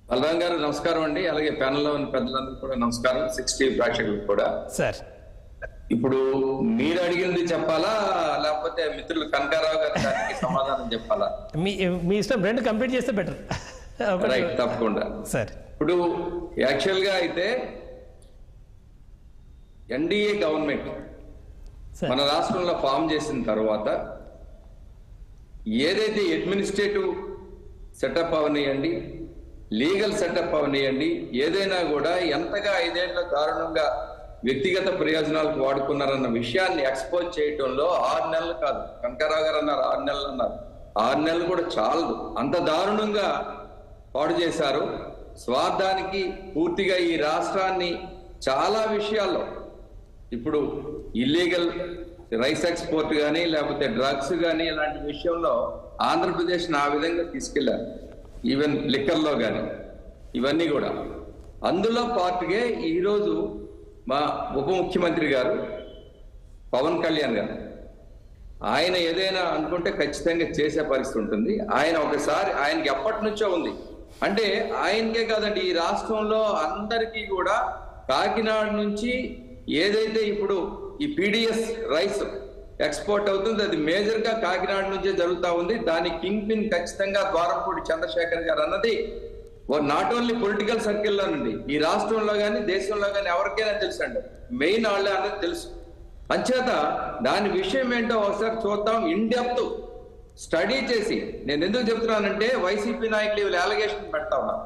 బలరాం గారు నమస్కారం అండి. అలాగే ప్యానెల్లో ఉన్న పెద్దలందరూ కూడా నమస్కారం. 60 ప్రేక్షకులకు కూడా. సార్ ఇప్పుడు మీరు అడిగింది చెప్పాలా లేకపోతే మిత్రులు కనకారావు గారు దానికి సమాధానం చెప్పాలా? మీ ఇష్టం, రెండు కంప్లీట్ చేస్తే బెటర్. రైట్, తప్పకుండా సార్. ఇప్పుడు యాక్చువల్ గా అయితే ఎన్డీఏ గవర్నమెంట్ మన రాష్ట్రంలో ఫామ్ చేసిన తర్వాత ఏదైతే అడ్మినిస్ట్రేటివ్ సెటప్ అవనియండి, లీగల్ సెటప్ అవనియండి, ఏదైనా కూడా ఎంతగా 5 ఏళ్ల దారుణంగా వ్యక్తిగత ప్రయోజనాలకు వాడుకున్నారన్న విషయాన్ని ఎక్స్పోజ్ చేయడంలో 6 నెలలు కాదు, కనకారావు గారు అన్నారు 6 నెలలు అన్నారు, 6 నెలలు కూడా చాలదు, అంత దారుణంగా పాడు చేశారు. స్వార్థానికి పూర్తిగా ఈ రాష్ట్రాన్ని చాలా విషయాల్లో, ఇప్పుడు ఇల్లీగల్ రైస్ ఎక్స్పోర్ట్ కానీ లేకపోతే డ్రగ్స్ కానీ ఇలాంటి విషయంలో ఆంధ్రప్రదేశ్ని ఆ విధంగా తీసుకెళ్లారు. ఈవెన్ లిక్కర్లో కానీ ఇవన్నీ కూడా. అందులో పార్ట్గా ఈరోజు మా ఉప ముఖ్యమంత్రి గారు పవన్ కళ్యాణ్ గారు, ఆయన ఏదైనా అనుకుంటే ఖచ్చితంగా చేసే పరిస్థితి ఉంటుంది. ఆయన ఒకసారి, ఆయనకి ఎప్పటి నుంచో ఉంది, అంటే ఆయనకే కాదండి ఈ రాష్ట్రంలో అందరికీ కూడా కాకినాడ నుంచి ఏదైతే ఇప్పుడు ఈ పీడిఎస్ రైస్ ఎక్స్పోర్ట్ అవుతుంది అది మేజర్ గా కాకినాడ నుంచే జరుగుతూ ఉంది. దాని కింగ్ పిన్ ఖచ్చితంగా ద్వారంపూడి చంద్రశేఖర్ గారు అన్నది నాట్ ఓన్లీ పొలిటికల్ సర్కిల్లో నుండి ఈ రాష్ట్రంలో కానీ దేశంలో కానీ ఎవరికైనా తెలుసు అండి, మెయిన్ వాళ్ళే అన్నది తెలుసు. అంచేత దాని విషయం ఏంటో ఒకసారి చూద్దాం, ఇన్ డెప్త్ స్టడీ చేసి. నేను ఎందుకు చెప్తున్నానంటే వైసీపీ నాయకులు వీళ్ళు అలిగేషన్ పెడతా ఉన్నారు,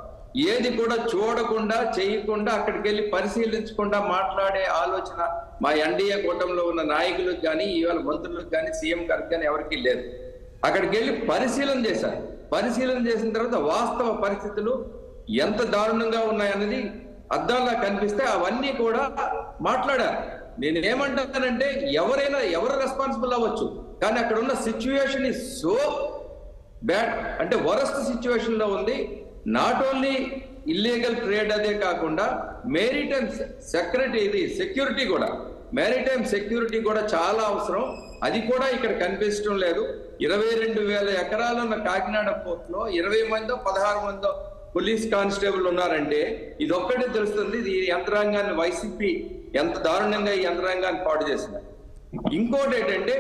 ఏది కూడా చూడకుండా చేయకుండా అక్కడికి వెళ్ళి పరిశీలించకుండా మాట్లాడే ఆలోచన మా ఎన్డీఏ కూటమిలో ఉన్న నాయకులకు కానీ ఇవాళ మంత్రులకు కానీ సీఎం గారికి కానీ ఎవరికీ లేదు. అక్కడికి వెళ్ళి పరిశీలన చేశారు. పరిశీలన చేసిన తర్వాత వాస్తవ పరిస్థితులు ఎంత దారుణంగా ఉన్నాయన్నది అద్దంలా కనిపిస్తే అవన్నీ కూడా మాట్లాడారు. నేను ఏమంటానంటే ఎవరు రెస్పాన్సిబుల్ అవ్వచ్చు, కానీ అక్కడ ఉన్న సిచ్యువేషన్ ఇస్ సో బ్యాడ్, అంటే వరస్ట్ సిచ్యువేషన్ లో ఉంది. నాట్ ఓన్లీ ఇల్లీగల్ ట్రేడ్ అదే కాకుండా మెరిటైమ్ సెక్యూరిటీ కూడా, మెరిటైమ్ సెక్యూరిటీ కూడా చాలా అవసరం. అది కూడా ఇక్కడ కనిపించడం లేదు. 22,000 ఎకరాలు ఉన్న కాకినాడ పోర్ట్ లో 20 మందో 16 మందో పోలీస్ కానిస్టేబుల్ ఉన్నారంటే ఇది ఒక్కటే తెలుస్తుంది ఈ యంత్రాంగాన్ని వైసీపీ ఎంత దారుణంగా ఈ యంత్రాంగాన్ని పాడు చేసినారు. ఇంకోటి ఏంటంటే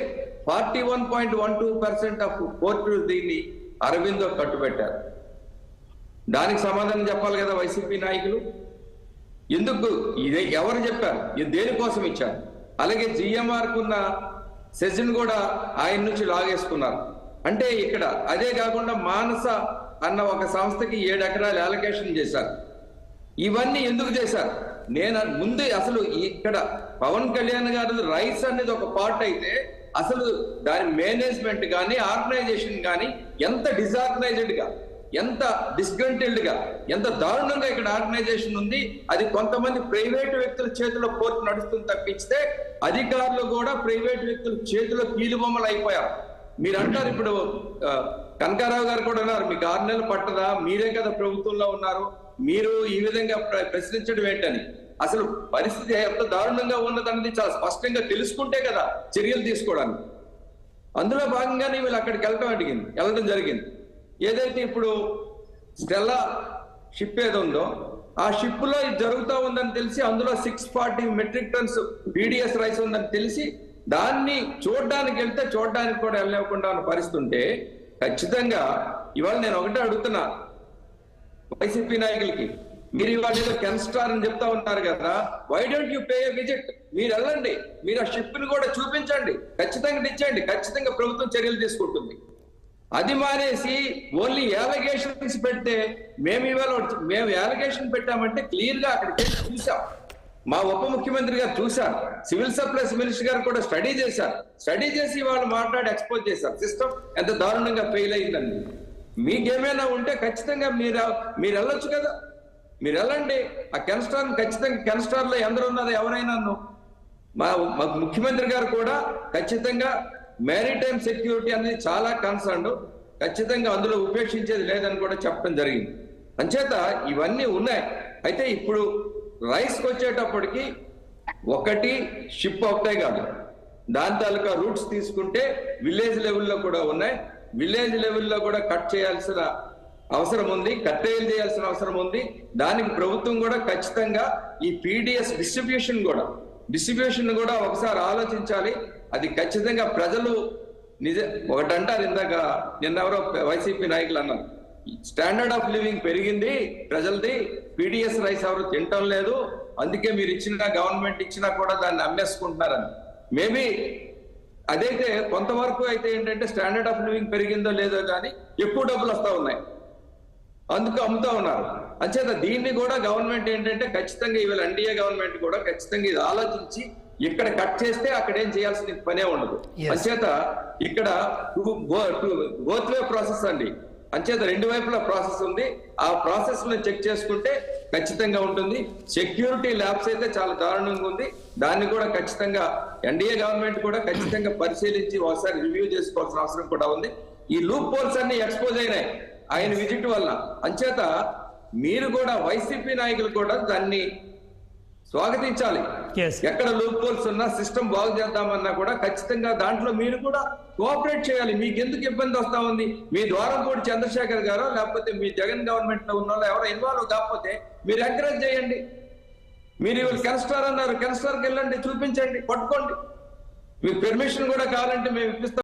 41.12% ఆఫ్ పోర్టు దీన్ని అరవిందో కట్టుబెట్టారు. దానికి సమాధానం చెప్పాలి కదా వైసీపీ నాయకులు. ఎందుకు ఇదే ఎవరు చెప్పారు, ఇది దేనికోసం ఇచ్చారు? అలాగే జిఎంఆర్కు ఉన్న సెషన్ కూడా ఆయన నుంచి లాగేసుకున్నారు. అంటే ఇక్కడ అదే కాకుండా మానస అన్న ఒక సంస్థకి 7 ఎకరాలు అలొకేషన్ చేశారు. ఇవన్నీ ఎందుకు చేశారు? నేను ముందు అసలు ఇక్కడ పవన్ కళ్యాణ్ గారు రైస్ అనేది ఒక పార్ట్ అయితే అసలు దాని మేనేజ్మెంట్ కానీ ఆర్గనైజేషన్ కానీ ఎంత డిజార్గనైజ్డ్ గా, ఎంత డిస్గ్రంటిల్డ్ గా, ఎంత దారుణంగా ఇక్కడ ఆర్గనైజేషన్ ఉంది. అది కొంతమంది ప్రైవేటు వ్యక్తుల చేతిలో కోర్టు నడుస్తుంది తప్పిస్తే అధికారులు కూడా ప్రైవేటు వ్యక్తుల చేతిలో కీలుబొమ్మలు అయిపోయారు. మీరు అంటారు, ఇప్పుడు కనకారావు గారు కూడా ఉన్నారు, మీకు 6 నెలలు పట్టదా, మీరే కదా ప్రభుత్వంలో ఉన్నారు, మీరు ఈ విధంగా ప్రశ్నించడం ఏంటని. అసలు పరిస్థితి ఎంత దారుణంగా ఉన్నదన్నది చాలా స్పష్టంగా తెలుసుకుంటే కదా చర్యలు తీసుకోవడానికి. అందులో భాగంగానే వీళ్ళు అక్కడికి వెళ్ళడం జరిగింది. ఏదైతే ఇప్పుడు స్టెల్లా షిప్ ఏదో ఉందో ఆ షిప్ లో ఇది జరుగుతూ ఉందని తెలిసి అందులో 640 మెట్రిక్ టన్స్ పీడిఎస్ రైస్ ఉందని తెలిసి దాన్ని చూడడానికి వెళ్తే చూడడానికి కూడా వెళ్ళకుండా ఉన్న పరిస్థితి ఉంటే ఖచ్చితంగా ఇవాళ నేను ఒకటే అడుగుతున్నా వైసీపీ నాయకులకి, మీరు ఇవాళ ఏదో కెన్స్టార్ అని చెప్తా ఉన్నారు కదా, why don't you pay a visit? మీరు వెళ్ళండి, మీరు ఆ షిప్ ని కూడా చూపించండి, ఖచ్చితంగా ఇచ్చేయండి, ఖచ్చితంగా ప్రభుత్వం చర్యలు తీసుకుంటుంది. అది మానేసి ఓన్లీ అలిగేషన్స్ పెడితే మేము అలిగేషన్ పెట్టామంటే క్లియర్ గా అక్కడికి చూసాం, మా ఉప ముఖ్యమంత్రి గారు చూశారు, సివిల్ సప్లైస్ మినిస్టర్ గారు కూడా స్టడీ చేశారు. స్టడీ చేసి వాళ్ళు మాట్లాడి ఎక్స్పోజ్ చేశారు సిస్టమ్ ఎంత దారుణంగా ఫెయిల్ అయిందని. మీకేమైనా ఉంటే ఖచ్చితంగా మీరు వెళ్ళొచ్చు కదా, మీరు వెళ్ళండి. ఆ కెన్స్టార్ ఖచ్చితంగా కెన్స్టార్ లో ఎందరు ఉన్నదో ఎవరైనా మా ముఖ్యమంత్రి గారు కూడా ఖచ్చితంగా మ్యారిటైమ్ సెక్యూరిటీ అనేది చాలా కన్సర్న్, ఖచ్చితంగా అందులో ఉపేక్షించేది లేదని కూడా చెప్పడం జరిగింది. అంచేత ఇవన్నీ ఉన్నాయి. అయితే ఇప్పుడు రైస్కి వచ్చేటప్పటికి ఒకటి షిప్ ఒకటే కాదు, దాని తాలూకా రూట్స్ తీసుకుంటే విలేజ్ లెవెల్లో కూడా ఉన్నాయి. విలేజ్ లెవెల్లో కూడా కట్ చేయాల్సిన అవసరం ఉంది, కట్టేలు చేయాల్సిన అవసరం ఉంది. దానికి ప్రభుత్వం కూడా ఖచ్చితంగా ఈ పీడిఎస్ డిస్ట్రిబ్యూషన్ కూడా ఒకసారి ఆలోచించాలి. అది ఖచ్చితంగా ప్రజలు ఒకటంటారు, ఇందాక నిన్నెవరో వైసీపీ నాయకులు అన్నారు, స్టాండర్డ్ ఆఫ్ లివింగ్ పెరిగింది ప్రజలది, పీడిఎస్ రైస్ ఎవరు తినటం లేదు, అందుకే మీరు ఇచ్చిన గవర్నమెంట్ ఇచ్చినా కూడా దాన్ని అమ్మేసుకుంటున్నారని. మేబీ అదైతే కొంతవరకు అయితే ఏంటంటే స్టాండర్డ్ ఆఫ్ లివింగ్ పెరిగిందో లేదో కానీ ఎక్కువ డబ్బులు వస్తా ఉన్నాయి, అందుకు అమ్ముతా ఉన్నారు. అంచేత దీన్ని కూడా గవర్నమెంట్ ఏంటంటే ఖచ్చితంగా ఇవాళ ఎన్డీఏ గవర్నమెంట్ కూడా ఖచ్చితంగా ఇది ఆలోచించి ఇక్కడ కట్ చేస్తే అక్కడ ఏం చేయాల్సిన పనే ఉండదు. అంచేత ఇక్కడ బోత్ వే ప్రాసెస్ అండి. అంచేత రెండు వైపుల ప్రాసెస్ ఉంది. ఆ ప్రాసెస్ లో చెక్ చేసుకుంటే ఖచ్చితంగా ఉంటుంది. సెక్యూరిటీ ల్యాబ్స్ అయితే చాలా దారుణంగా ఉంది. దాన్ని కూడా ఖచ్చితంగా ఎన్డీఏ గవర్నమెంట్ కూడా ఖచ్చితంగా పరిశీలించి ఒకసారి రివ్యూ చేసుకోవాల్సిన అవసరం కూడా ఉంది. ఈ లూప్ హోల్స్ అన్ని ఎక్స్పోజ్ అయినాయి ఆయన విజిట్ వల్ల. అంచేత మీరు కూడా వైసీపీ నాయకులు కూడా దాన్ని స్వాగతించాలి. ఎక్కడ లూప్ హోల్స్ ఉన్నా సిస్టమ్ బాగు చేద్దామన్నా కూడా ఖచ్చితంగా దాంట్లో మీరు కూడా కోఆపరేట్ చేయాలి. మీకు ఎందుకు ఇబ్బంది వస్తా ఉంది? మీ ద్వారంపూడి చంద్రశేఖర్ గారో లేకపోతే మీ జగన్ గవర్నమెంట్ లో ఉన్న ఎవరో ఇన్వాల్వ్ కాకపోతే మీరు ఎంకరేజ్ చేయండి. మీరు ఇవాళ కెన్స్టార్ అన్నారు, కెన్స్టార్కి వెళ్ళండి, చూపించండి, పట్టుకోండి. మీకు పెర్మిషన్ కూడా కావాలంటే మేము ఇప్పిస్తాం.